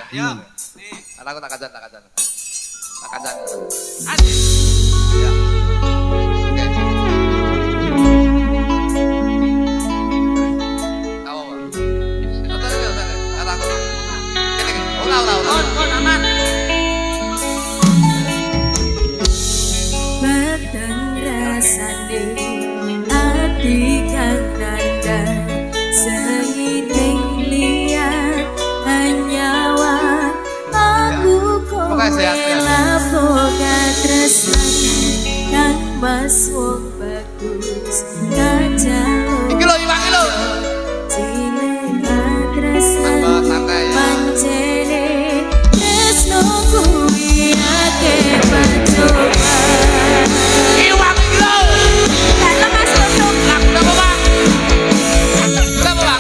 Ya. Anakku tak kacan. Adi. Ya. Oke. Kamu apa? Oke. Anakku. Ulah. On aman. Batang rasane ati kang nandang seiring liat hanyawa aku kowe lapoga tresnani kang mas wong bagus kajalo Iki lho iwak iki lho. cinta tresnani Santai ya. pancene tresno kuwi akeh pancoba. Iwak iki lho. Gak lemas untuk Lah kenapa, Pak? Kenapa, Pak?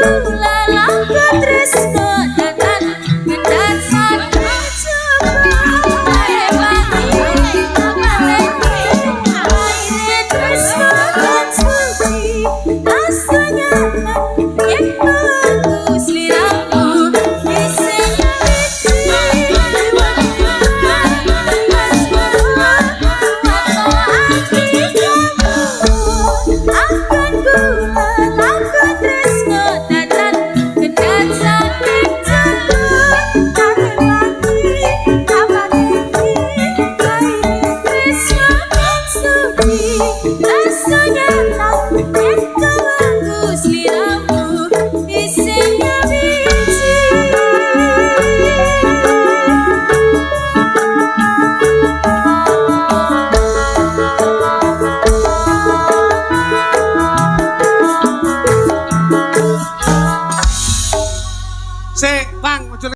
gula laku tresno tenan ngendat sakit coba wangi apalagi aire tresno kan suci rasanya yang aku seliramu isinya akan gula laku tresno tenan ngendat sakit coba wangi apalagi aire tresno kan suci rasanya yang aku seliramu isinya biji. Sik, Bang, ojo